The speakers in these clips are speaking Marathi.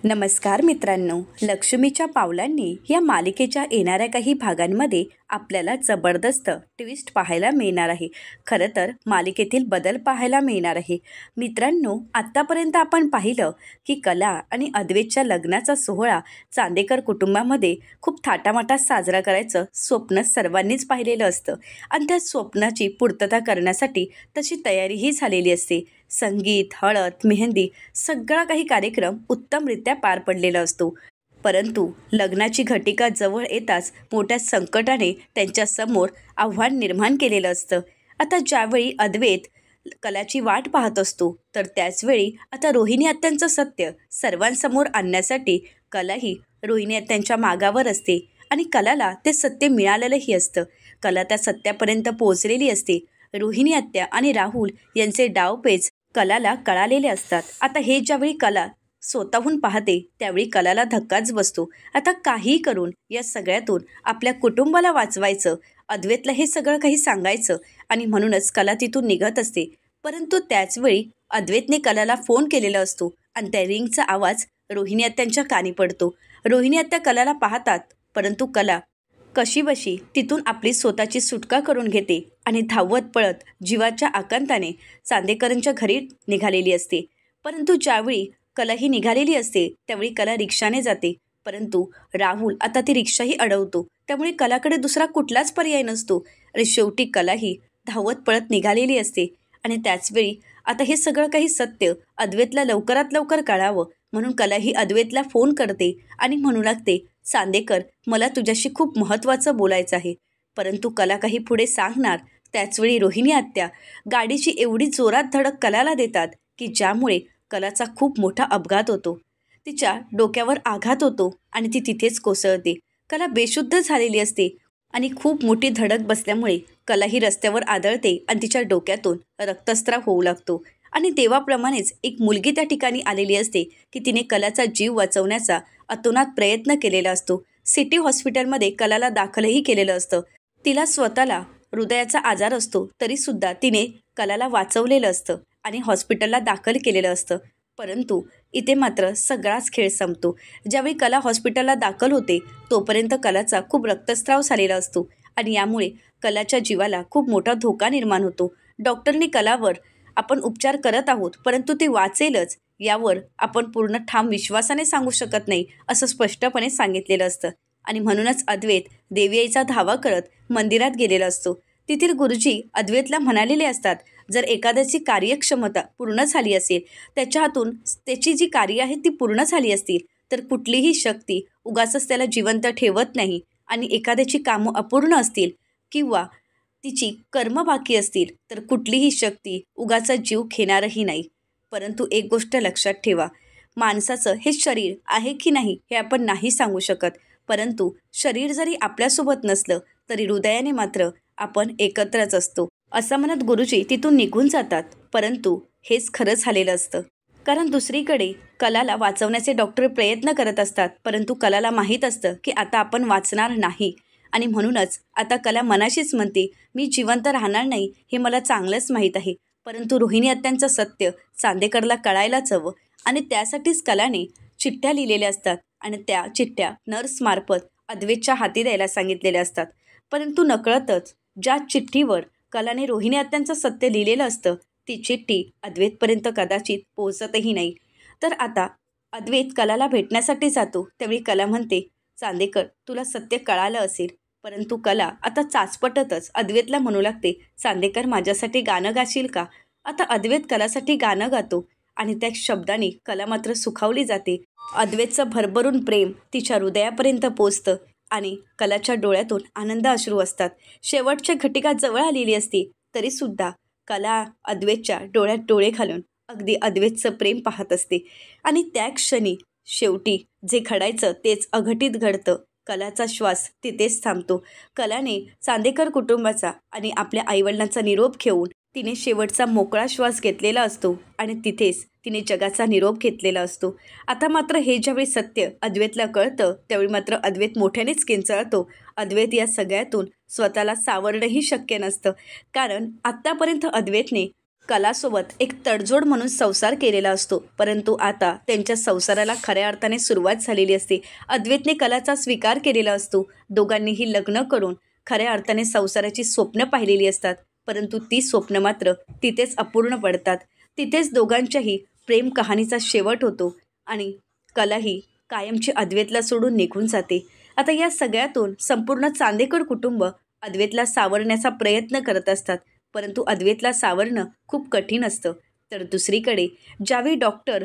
नमस्कार मित्रांनो, लक्ष्मीच्या पावलांनी या मालिकेच्या येणाऱ्या काही भागांमध्ये आपल्याला जबरदस्त ट्विस्ट पाहायला मिळणार आहे. खरं तर मालिकेतील बदल पाहायला मिळणार आहे. मित्रांनो, आत्तापर्यंत आपण पाहिलं की कला आणि अद्वैतच्या लग्नाचा सोहळा चांदेकर कुटुंबामध्ये खूप थाटामाटात साजरा करायचं स्वप्न सर्वांनीच पाहिलेलं असतं आणि त्या स्वप्नाची पूर्तता करण्यासाठी तशी तयारीही झालेली असते. संगीत, हळद, मेहंदी सगळा काही कार्यक्रम उत्तमरित्या पार पडलेला असतो. परंतु लग्नाची घटिका जवळ येताच मोठ्या संकटाने त्यांच्यासमोर आव्हान निर्माण केलेलं असतं. आता ज्यावेळी अद्वैत कलाची वाट पाहत असतो, तर त्याचवेळी आता रोहिणी आत्यांचं सत्य सर्वांसमोर आणण्यासाठी कलाही रोहिणी आत्यांच्या मागावर असते आणि कलाला ते सत्य मिळालेलंही असतं. कला त्या सत्यापर्यंत पोहोचलेली असते. रोहिणी आत्या आणि राहुल यांचे डावपेच कलाला कळालेले असतात. आता हे ज्यावेळी कला स्वतःहून पाहते, त्यावेळी कलाला धक्काच बसतो. आता काहीही करून या सगळ्यातून आपल्या कुटुंबाला वाचवायचं, अद्वैतला हे सगळं काही सांगायचं आणि म्हणूनच कला तिथून निघत असते. परंतु त्याचवेळी अद्वैतने कलाला फोन केलेला असतो आणि त्या रिंगचा आवाज रोहिणी आत्यांच्या कानी पडतो. रोहिणी आत्या कलाला पाहतात, परंतु कला कशीबशी तिथून आपली स्वतःची सुटका करून घेते आणि धावत पळत जीवाच्या आकांताने चांदेकरांच्या घरी निघालेली असते. परंतु ज्यावेळी कला ही निघालेली असते, त्यावेळी कला रिक्षाने जाते. परंतु राहुल आता ती रिक्षाही अडवतो. त्यामुळे कलाकडे दुसरा कुठलाच पर्याय नसतो आणि शेवटी कलाही धावत पळत निघालेली असते. आणि त्याचवेळी आता हे सगळं काही सत्य अद्वैतला लवकरात लवकर कळावं म्हणून कला ही अद्वैतला फोन करते आणि म्हणू लागते, चांदेकर, मला तुझ्याशी खूप महत्त्वाचं बोलायचं आहे. परंतु कला काही पुढे सांगणार त्याचवेळी रोहिणी आत्या गाडीची एवढी जोरात धडक कलाला देतात की ज्यामुळे कलाचा खूप मोठा अपघात होतो. तिच्या डोक्यावर आघात होतो आणि ती तिथेच कोसळते. कला बेशुद्ध झालेली असते आणि खूप मोठी धडक बसल्यामुळे कला ही रस्त्यावर आदळते आणि तिच्या डोक्यातून रक्तस्राव होऊ लागतो. आणि देवाप्रमाणेच एक मुलगी त्या ठिकाणी आलेली असते की तिने कलाचा जीव वाचवण्याचा अतोनात प्रयत्न केलेला असतो. सिटी हॉस्पिटलमध्ये कलाला दाखलही केलेलं असतं. तिला स्वतःला हृदयाचा आजार असतो, तरीसुद्धा तिने कलाला वाचवलेलं असतं आणि हॉस्पिटलला दाखल केलेलं असतं. परंतु इथे मात्र सगळाच खेळ संपतो. ज्यावेळी कला हॉस्पिटलला दाखल होते, तोपर्यंत कलाचा खूप रक्तस्राव झालेला असतो आणि यामुळे कलाच्या जीवाला खूप मोठा धोका निर्माण होतो. डॉक्टरने कलावर आपण उपचार करत आहोत, परंतु ते वाचेलच यावर आपण पूर्ण ठाम विश्वासाने सांगू शकत नाही, असं स्पष्टपणे सांगितलेलं असतं. आणि म्हणूनच अद्वैत देवी आईचा धावा करत मंदिरात गेलेला असतो. तेथील गुरुजी अद्वैतला म्हणालेले असतात, जर एखाद्याची कार्यक्षमता पूर्ण झाली असेल, त्याच्या हातून त्याची जी कार्य आहेत ती पूर्ण झाली असतील, तर कुठलीही शक्ती उगाचच त्याला जिवंत ठेवत नाही. आणि एखाद्याची कामं अपूर्ण असतील किंवा तिची कर्म बाकी असतील, तर कुठलीही शक्ती उगाचा जीव घेणारही नाही. परंतु एक गोष्ट लक्षात ठेवा, माणसाचं हे शरीर आहे की नाही हे आपण नाही सांगू शकत. परंतु शरीर जरी आपल्यासोबत नसलं, तरी हृदयाने मात्र आपण एकत्रच असतो, असं म्हणत गुरुजी तिथून निघून जातात. परंतु हेच खरं झालेलं असतं. कारण दुसरीकडे कलाला वाचवण्याचे डॉक्टर प्रयत्न करत असतात, परंतु कलाला माहीत असतं की आता आपण वाचणार नाही. आणि म्हणूनच आता कला मनाशीच म्हणते, मी जिवंत राहणार नाही हे मला चांगलंच माहीत आहे. परंतु रोहिणी आत्यांचं सत्य चांदेकरला कळायलाच हवं आणि त्यासाठीच कलाने चिठ्ठ्या लिहिलेल्या असतात आणि त्या चिठ्ठ्या नर्समार्फत अद्वैतच्या हाती द्यायला सांगितलेल्या असतात. परंतु नकळतच ज्या चिठ्ठीवर कलाने रोहिणी आत्यांचं सत्य लिहिलेलं असतं, ती चिठ्ठी अद्वैतपर्यंत कदाचित पोहोचतही नाही. तर आता अद्वैत कलाला भेटण्यासाठी जातो. त्यावेळी कला म्हणते, चांदेकर, तुला सत्य कळालं असेल. परंतु कला आता चाचपटतच अद्वैतला म्हणू लागते, चांदेकर, माझ्यासाठी गाणं गाशील का? आता अद्वैत कलासाठी गाणं गातो आणि त्या शब्दाने कला मात्र सुखावली जाते. अद्वैतचं भरभरून प्रेम तिच्या हृदयापर्यंत पोचतं आणि कलाच्या डोळ्यातून आनंद अश्रू असतात. शेवटच्या घटिका जवळ आलेली असते, तरीसुद्धा कला अद्वैतच्या डोळ्यात डोळे घालून अगदी अद्वैतचं प्रेम पाहत असते. आणि त्या क्षणी शेवटी जे घडायचं तेच अघटित घडतं. कलाचा श्वास तिथेच थांबतो. कलाने चांदेकर कुटुंबाचा आणि आपल्या आईवडिलांचा निरोप घेऊन तिने शेवटचा मोकळा श्वास घेतलेला असतो आणि तिथेच तिने जगाचा निरोप घेतलेला असतो. आता मात्र हे ज्यावेळी सत्य अद्वैतला कळतं, त्यावेळी मात्र अद्वैत मोठ्यानेच किंचाळतो. अद्वैत या सगळ्यातून स्वतःला सावरणंही शक्य नसतं, कारण आत्तापर्यंत अद्वैतने कलासोबत एक तडजोड म्हणून संसार केलेला असतो, परंतु आता त्यांच्या संसाराला खऱ्या अर्थाने सुरुवात झालेली असते. अद्वैतने कलाचा स्वीकार केलेला असतो. दोघांनीही लग्न करून खऱ्या अर्थाने संसाराची स्वप्न पाहिलेली असतात, परंतु ती स्वप्न मात्र तिथेच अपूर्ण पडतात. तिथेच दोघांच्याही प्रेम कहाणीचा शेवट होतो आणि कलाही कायमची अद्वैतला सोडून निघून जाते. आता या सगळ्यातून संपूर्ण चांदेकर कुटुंब अद्वैतला सावरण्याचा प्रयत्न करत असतात, परंतु अद्वैतला सावरणं खूप कठीण असतं. तर दुसरीकडे ज्यावेळी डॉक्टर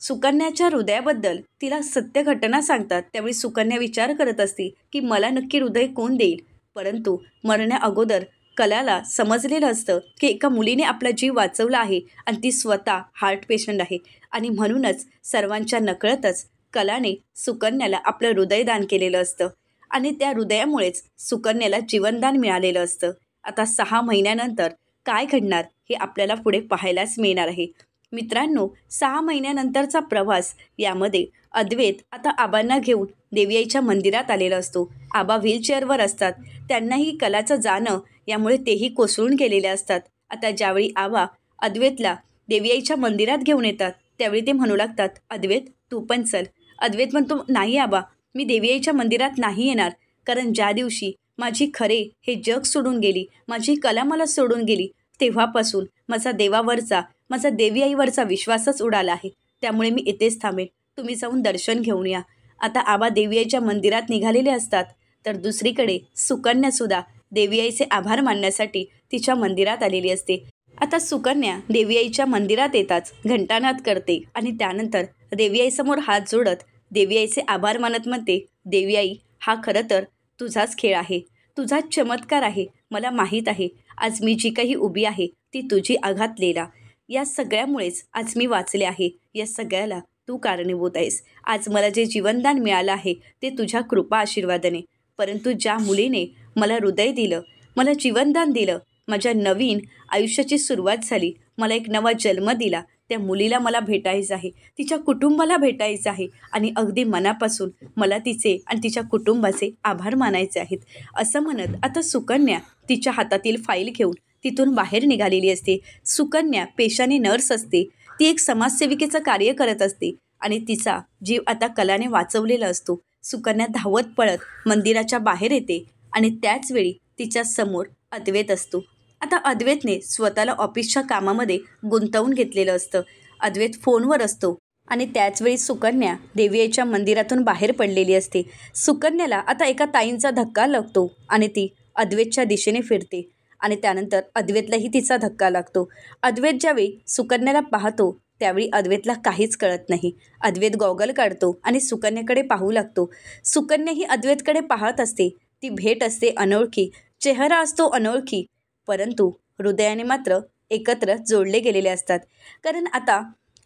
सुकन्याच्या हृदयाबद्दल तिला सत्य घटना सांगतात, त्यावेळी सुकन्या विचार करत असते की मला नक्की हृदय कोण देईल. परंतु मरण्या अगोदर कलाला समजलेलं असतं की एका मुलीने आपला जीव वाचवला आहे आणि ती स्वतः हार्ट पेशंट आहे आणि म्हणूनच सर्वांच्या नकळतच कलाने सुकन्याला आपलं हृदयदान केलेलं असतं आणि त्या हृदयामुळेच सुकन्याला जीवनदान मिळालेलं असतं. आता 6 महिन्यानंतर काय घडणार हे आपल्याला पुढे पाहायलाच मिळणार आहे. मित्रांनो, 6 महिन्यानंतरचा प्रवास यामध्ये अद्वैत आता आबांना घेऊन देवीआईच्या मंदिरात आलेला असतो. आबा व्हीलचेअरवर असतात. त्यांनाही कलाचं जाणं यामुळे तेही कोसळून गेलेले असतात. आता ज्यावेळी आबा अद्वैतला देवीआईच्या मंदिरात घेऊन येतात, त्यावेळी ते म्हणू लागतात, अद्वैत तू पण चल. अद्वैत म्हणतो, नाही आबा, मी देवीआईच्या मंदिरात नाही येणार, कारण ज्या दिवशी माझी खरे हे जग सोडून गेली, माझी कला मला सोडून गेली, तेव्हापासून माझा देवावरचा, माझा देवीआईवरचा विश्वासच उडाला आहे. त्यामुळे मी इथेच थांबेन, तुम्ही जाऊन दर्शन घेऊन या. आता आबा देवीआईच्या मंदिरात निघालेले असतात, तर दुसरीकडे सुकन्यासुद्धा देवीआईचे आभार मानण्यासाठी तिच्या मंदिरात आलेली असते. आता सुकन्या देवीआईच्या मंदिरात येताच घंटानाद करते आणि त्यानंतर देवीआईसमोर हात जोडत देवीआईचे आभार मानत म्हणते, देवीआई, हा खरं तर तुझाच खेळ आहे, तुझाच चमत्कार आहे. मला माहीत आहे आज मी जी काही उभी आहे ती तुझी आघात लीला. या सगळ्यामुळेच आज मी वाचले आहे. या सगळ्याला तू कारणीभूत आहेस. आज मला जे जीवनदान मिळालं आहे ते तुझ्या कृपा आशीर्वादाने. परंतु ज्या मुलीने मला हृदय दिलं, मला जीवनदान दिलं, माझ्या नवीन आयुष्याची सुरुवात झाली, मला एक नवा जन्म दिला, त्या मुलीला मला भेटायचं आहे, तिच्या कुटुंबाला भेटायचं आहे आणि अगदी मनापासून मला तिचे आणि तिच्या कुटुंबाचे आभार मानायचे आहेत. असं म्हणत आता सुकन्या तिच्या हातातील फाईल घेऊन तिथून बाहेर निघालेली असते. सुकन्या पेशाने नर्स असते. ती एक समाजसेविकेचं कार्य करत असते आणि तिचा जीव आता कलाने वाचवलेला असतो. सुकन्या धावत पळत मंदिराच्या बाहेर येते आणि त्याच वेळी तिच्या समोर अद्वैत असतो. आता अद्वैतने स्वतःला ऑफिसच्या कामामध्ये गुंतवून घेतलेलं असतं. अद्वैत फोनवर असतो आणि त्याचवेळी सुकन्या देवीआईच्या मंदिरातून बाहेर पडलेली असते. सुकन्याला आता एका ताईंचा धक्का लागतो आणि ती अद्वैतच्या दिशेने फिरते आणि त्यानंतर अद्वैतलाही तिचा धक्का लागतो. अद्वैत ज्यावेळी सुकन्याला पाहतो त्यावेळी अद्वैतला काहीच कळत नाही. अद्वैत गॉगल काढतो आणि सुकन्याकडे पाहू लागतो. सुकन्याही अद्वैतकडे पाहत असते. ती भेट असते अनोळखी, चेहरा असतो अनोळखी, परंतु हृदयाने मात्र एकत्र जोडले गेलेले असतात. कारण आता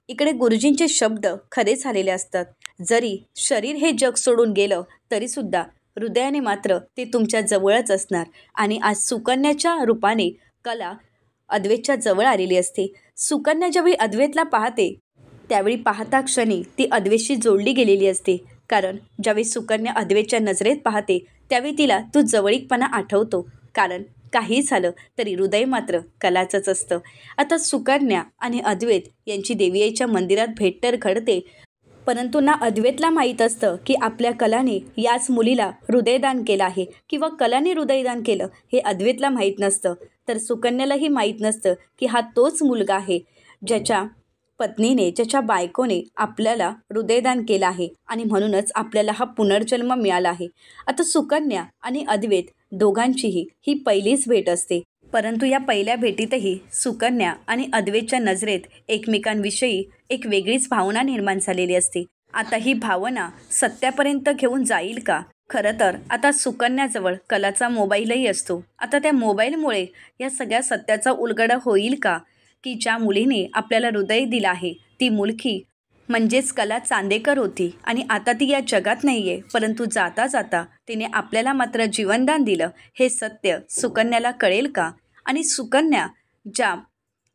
इकडे गुरुजींचे शब्द खरे झालेले असतात. जरी शरीर हे जग सोडून गेलं तरीसुद्धा हृदयाने मात्र ते तुमच्या जवळच असणार. आणि आज सुकन्याच्या रूपाने कला अद्वैतच्या जवळ आलेली असते. सुकन्या ज्यावेळी अद्वैतला पाहते त्यावेळी पाहता क्षणी ती अद्वैतशी जोडली गेलेली असते. कारण ज्यावेळी सुकन्या अद्वैतच्या नजरेत पाहते त्यावेळी तिला तो जवळीकपणा आठवतो. कारण काही झालं तरी हृदय मात्र कलाचंच असतं. आता सुकन्या आणि अद्वैत यांची देवीआईच्या मंदिरात भेट तर घडते, परंतु ना अद्वैतला माहीत असतं की आपल्या कलाने याच मुलीला हृदयदान केलं आहे किंवा कलाने हृदयदान केलं हे अद्वैतला माहीत नसतं. तर सुकन्यालाही माहीत नसतं की हा तोच मुलगा आहे ज्याच्या पत्नीने, ज्याच्या बायकोने आपल्याला हृदयदान केलं आहे आणि म्हणूनच आपल्याला हा पुनर्जन्म मिळाला आहे. आता सुकन्या आणि अद्वैत दोघांचीही ही पहिलीच भेट असते, परंतु या पहिल्या भेटीतही सुकन्या आणि अद्वैतच्या नजरेत एकमेकांविषयी एक वेगळीच भावना निर्माण झालेली असते. आता ही भावना सत्यापर्यंत घेऊन जाईल का? खरं तर आता सुकन्याजवळ कलाचा मोबाईलही असतो. आता त्या मोबाईलमुळे या सगळ्या सत्याचा उलगडा होईल का, की ज्या मुलीने आपल्याला हृदय दिलं आहे ती मुलगी म्हणजेच कला चांदेकर होती आणि आता ती या जगात नाही आहे, परंतु जाता जाता तिने आपल्याला मात्र जीवनदान दिलं हे सत्य सुकन्याला कळेल का? आणि सुकन्या ज्या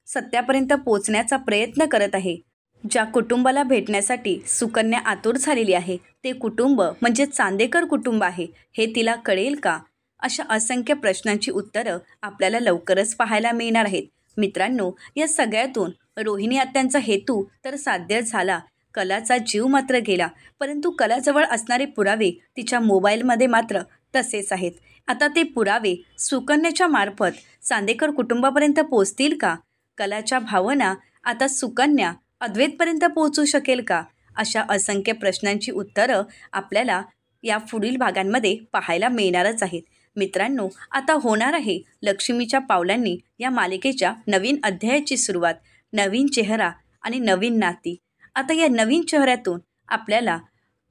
सत्यापर्यंत पोचण्याचा प्रयत्न करत आहे, ज्या कुटुंबाला भेटण्यासाठी सुकन्या आतुर झालेली आहे, ते कुटुंब म्हणजे चांदेकर कुटुंब आहे हे तिला कळेल का? अशा असंख्य प्रश्नांची उत्तरं आपल्याला लवकरच पाहायला मिळणार आहेत. मित्रांनो, या सगळ्यातून रोहिणी आत्यांचा हेतू तर साध्य झाला, कलाचा जीव मात्र गेला. परंतु कलाजवळ असणारे पुरावे तिच्या मोबाईलमध्ये मात्र तसेच आहेत. आता ते पुरावे सुकन्याच्या मार्फत चांदेकर कुटुंबापर्यंत पोहोचतील का? कलाच्या भावना आता सुकन्या अद्वैतपर्यंत पोहोचू शकेल का? अशा असंख्य प्रश्नांची उत्तरं आपल्याला या पुढील भागांमध्ये पाहायला मिळणारच आहेत. मित्रांनो, आता होणार आहे लक्ष्मीच्या पावलांनी या मालिकेच्या नवीन अध्यायाची सुरुवात. नवीन चेहरा आणि नवीन नाती. आता या नवीन चेहऱ्यातून आपल्याला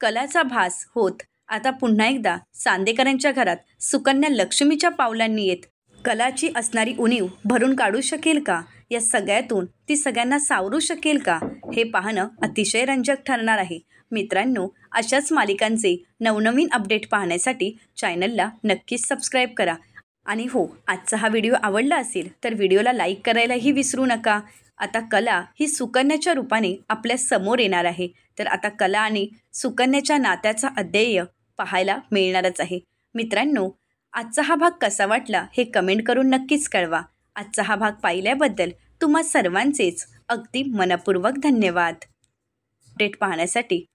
कलाचा भास होत आता पुन्हा एकदा चांदेकरांच्या घरात सुकन्या लक्ष्मीच्या पावलांनी येत कलाची असणारी उणीव भरून काढू शकेल का? या सगळ्यातून ती सगळ्यांना सावरू शकेल का? हे पाहणं अतिशय रंजक ठरणार आहे. मित्रांनो, अशाच मालिकांचे नवनवीन अपडेट पाहण्यासाठी चॅनलला नक्कीच सबस्क्राईब करा. आणि हो, आजचा हा व्हिडिओ आवडला असेल तर व्हिडिओला लाईक करायलाही विसरू नका. आता कला ही सुकन्याच्या रूपाने आपल्या समोर येणार आहे. तर आता कला आणि सुकन्याच्या नात्याचा अध्याय पाहायला मिळणारच आहे. मित्रांनो, आजचा हा भाग कसा वाटला हे कमेंट करून नक्कीच कळवा. आजचा हा भाग पाहिल्याबद्दल तुम्हा सर्वांचेच अगदी मनपूर्वक धन्यवाद. अपडेट पाहण्यासाठी